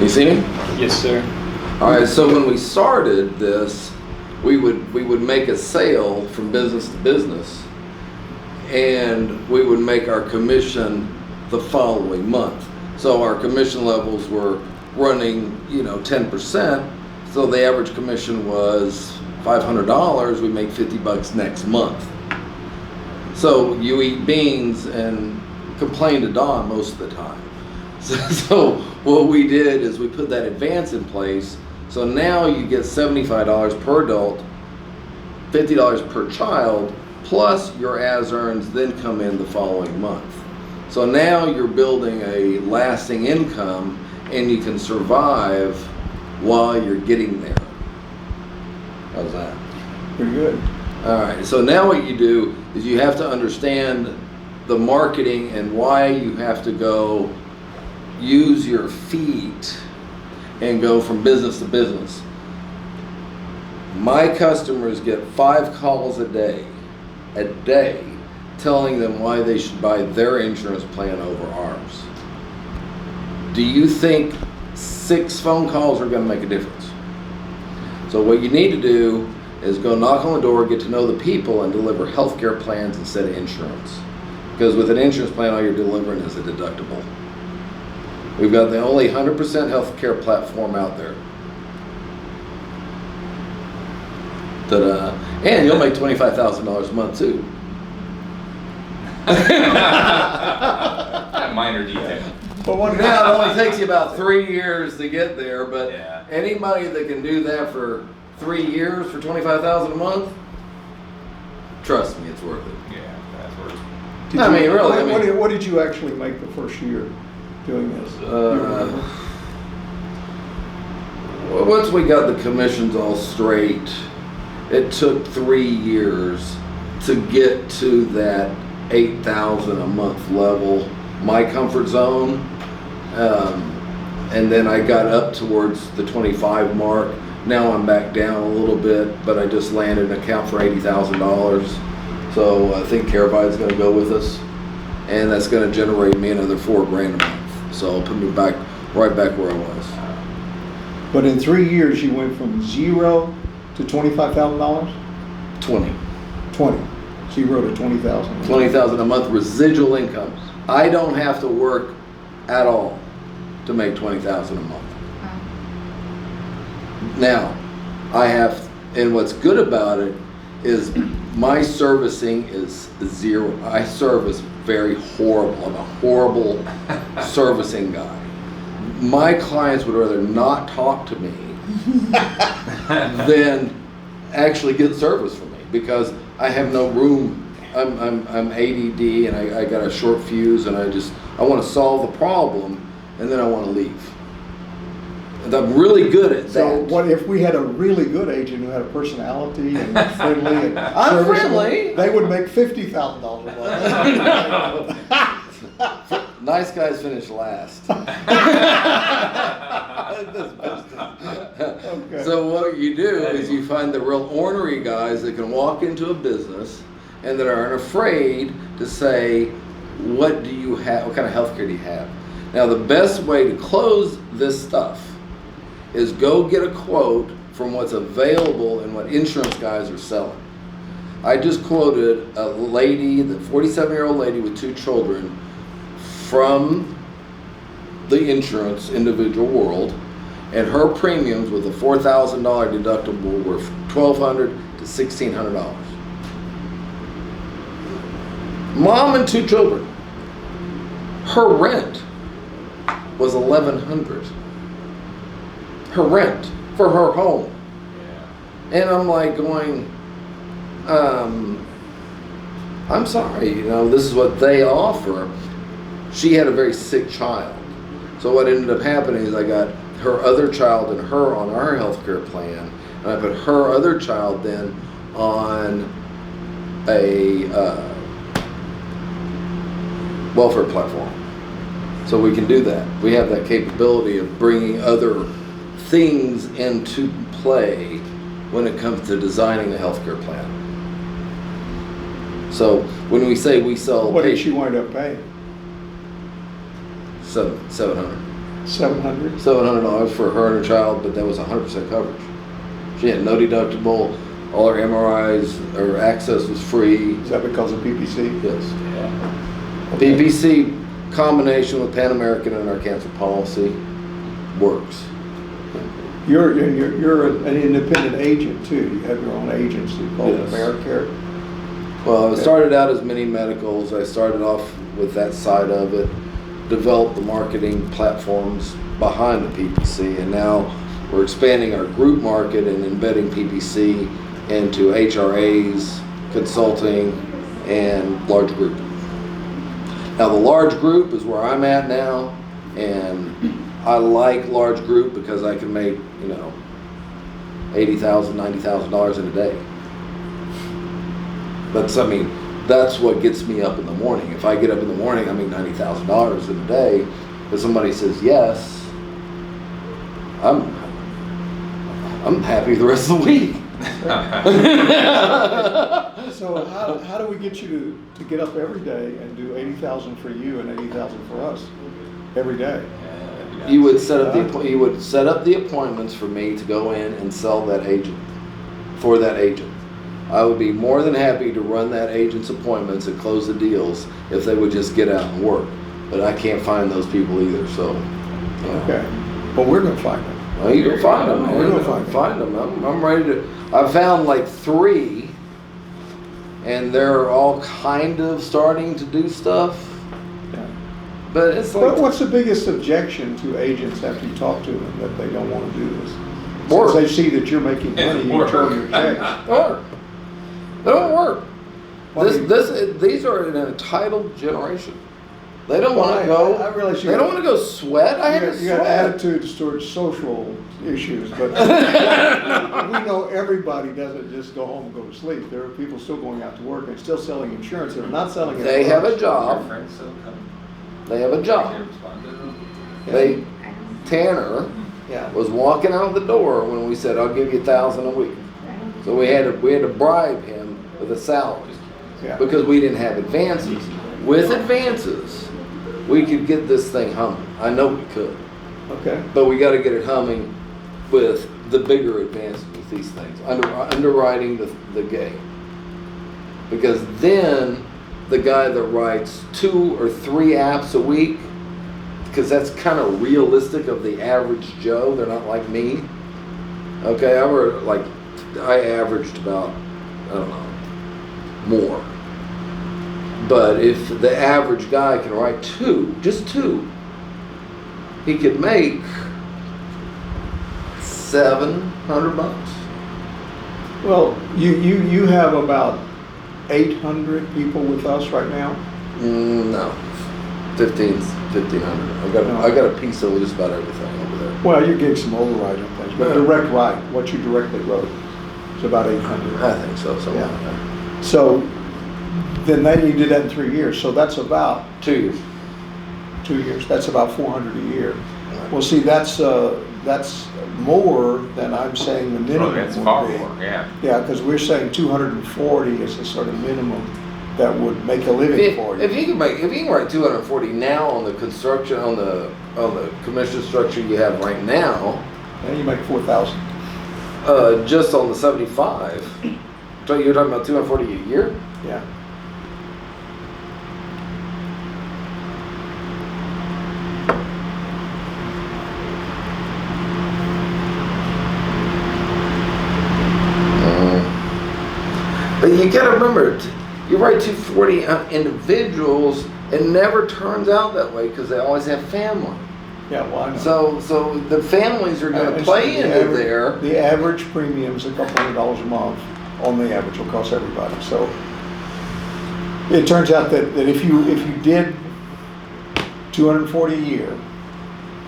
You see me? Yes, sir. All right, so when we started this, we would make a sale from business to business, and we would make our commission the following month. So our commission levels were running, 10%. So the average commission was $500. We make $50 next month. So you eat beans and complain to Don most of the time. So what we did is we put that advance in place. So now you get $75 per adult, $50 per child, plus your as earns then come in the following month. So now you're building a lasting income and you can survive while you're getting there. How's that? Pretty good. All right, so now what you do is you have to understand the marketing and why you have to go use your feet and go from business to business. My customers get 5 calls a day, telling them why they should buy their insurance plan over ours. Do you think 6 phone calls are going to make a difference? So what you need to do is go knock on the door, get to know the people, and deliver healthcare plans instead of insurance. Because with an insurance plan, all you're delivering is a deductible. We've got the only 100% healthcare platform out there. Ta-da. And you'll make $25,000 a month too. That minor detail. But what Now, it only takes you about 3 years to get there, but Yeah. anybody that can do that for 3 years for $25,000 a month, trust me, it's worth it. Yeah, that's worth it. What did you actually make the first year doing this? Do you remember? Well, once we got the commissions all straight, it took 3 years to get to that 8,000 a month level, my comfort zone. And then I got up towards the 25 mark. Now I'm back down a little bit, but I just landed an account for $80,000. So I think Caravide's going to go with us, and that's going to generate me another $4 grand a month. So it'll put me right back where I was. But in 3 years, you went from 0 to $25,000? 20. 20. 0 to 20,000. $20,000 a month residual income. I don't have to work at all to make $20,000 a month. Now, I have, and what's good about it is my servicing is 0. I service very horrible. I'm a horrible servicing guy. My clients would rather not talk to me than actually get service from me because I have no room. I'm ADD and I got a short fuse and I want to solve the problem and then I want to leave. And I'm really good at that. So what if we had a really good agent who had a personality and friendly and I'm friendly. They would make $50,000 a month. Nice guys finish last. Okay. So what you do is you find the real ornery guys that can walk into a business and that aren't afraid to say, what do you have? What kind of healthcare do you have? Now the best way to close this stuff is go get a quote from what's available and what insurance guys are selling. I just quoted a lady, the 47-year-old lady with 2 children from the insurance individual world, and her premiums with a $4,000 deductible were $1,200 to $1,600. Mom and 2 children. Her rent was $1,100. Her rent for her home. Yeah. And I'm like going, I'm sorry, this is what they offer. She had a very sick child. So what ended up happening is I got her other child and her on our healthcare plan, and I put her other child then on a welfare platform. So we can do that. We have that capability of bringing other things into play when it comes to designing a healthcare plan. So when we say we sell, What did she wind up paying? $700. $700? $700 for her and her child, but that was 100% coverage. She had no deductible. All her MRIs, her access was free. Is that because of PPC? Yes. Yeah. Okay. PPC combination with Pan American and our cancer policy works. You're an independent agent too. You have your own agency called Yes. AmeriCare. Well, it Okay. started out as mini medicals. I started off with that side of it, developed the marketing platforms behind the PPC, and now we're expanding our group market and embedding PPC into HRAs, consulting, and large group. Now the large group is where I'm at now, and I like large group because I can make, $80,000, $90,000 in a day. That's what gets me up in the morning. If I get up in the morning, I make $90,000 in a day. If somebody says yes, I'm happy the rest of the week. So how do we get you to get up every day and do 80,000 for you and 80,000 for us every day? You would set up the appointments for me to go in and sell that agent for that agent. I would be more than happy to run that agent's appointments and close the deals if they would just get out and work. But I can't find those people either. So. Okay. Well, we're gonna find them. Well, you can find them, man. We're gonna find them. I'm ready to. I found like 3, and they're all kind of starting to do stuff. Yeah. But it's like What's the biggest objection to agents after you talk to them that they don't want to do this? Work. Since they see that you're making money, you turn your checks. work. They don't work. Well, These are an entitled generation. They don't Well, want I to go. realize They don't want to go sweat. I had to You got sweat. attitudes towards social issues, but we know everybody doesn't just go home and go to sleep. There are people still going out to work and still selling insurance. They're not selling it. They have a Your job. friends still come? They have a Can't job. respond to them? Tanner Yeah. was walking out the door when we said, "I'll give you 1,000 a week." So we had to bribe him with a salary Yeah. because we didn't have advances. With advances, we could get this thing humming. I know we could, Okay. but we got to get it humming with the bigger advances with these things, underwriting the game. Because then the guy that writes 2 or 3 apps a week, because that's kind of realistic of the average Joe. They're not like me. Okay, I averaged about, I don't know, more. But if the average guy can write 2, just 2, he could make $700. Well, you have about 800 people with us right now. No, 1,500. I got a piece of just about everything over there. Well, you gave some override on things, but Yeah. direct write, what you directly wrote, is about 800. I think so, something Yeah. like that. So then you did that in 3 years. So that's about 2 years. 2 years. That's about 400 a year. Well, see, that's more than I'm saying the minimum Oh, that's would far be. more, yeah. Yeah, because we're saying 240 is the sort of minimum that would make a living for you. If you can write 240 now on the construction on the commission structure you have right now, Then you make 4,000. just on the 75, so you're talking about 240 a year. Yeah. But you got to remember, you write 240 on individuals, it never turns out that way because they always have family. Yeah, well, I know. So the families are going to play into there. The average premium's a couple $100 a month on the average across everybody. So it turns out that if you did 240 a year,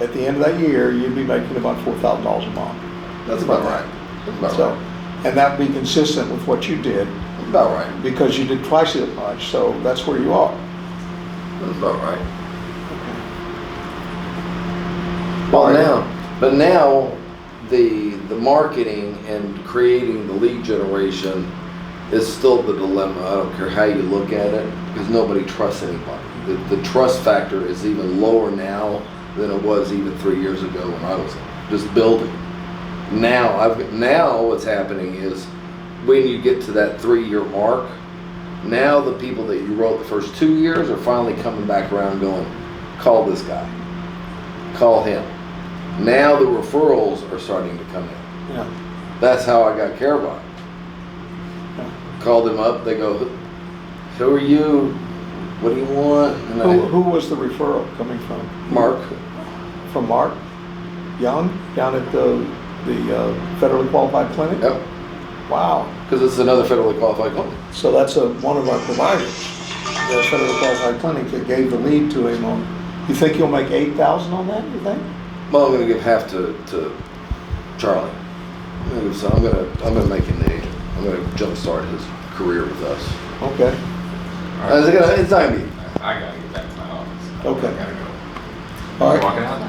at the end of that year, you'd be making about $4,000 a month. That's about right. That's about So, right. and that would be consistent with what you did That's about right. because you did twice as much. So that's where you are. That's about right. All right. Now the marketing and creating the lead generation is still the dilemma. I don't care how you look at it because nobody trusts anybody. The trust factor is even lower now than it was even 3 years ago when I was just building. Now what's happening is when you get to that 3-year mark, now the people that you wrote the first 2 years are finally coming back around going, call this guy, call him. Now the referrals are starting to come in. Yeah. That's how I got Caravana. Called them up, they go, who are you? What do you want? And Who was the referral coming from? Mark. From Mark Young down at the federally qualified clinic? Yep. Wow. Because it's another federally qualified company. So that's one of our providers, the federally qualified clinic that gave the lead to him on. You think you'll make 8,000 on that? You think? Well, I'm going to give half to Charlie. So I'm gonna make him the agent. I'm gonna jumpstart his career with us. Okay. It's time. I gotta get back to my office. Okay. I gotta go. All right. Walking out?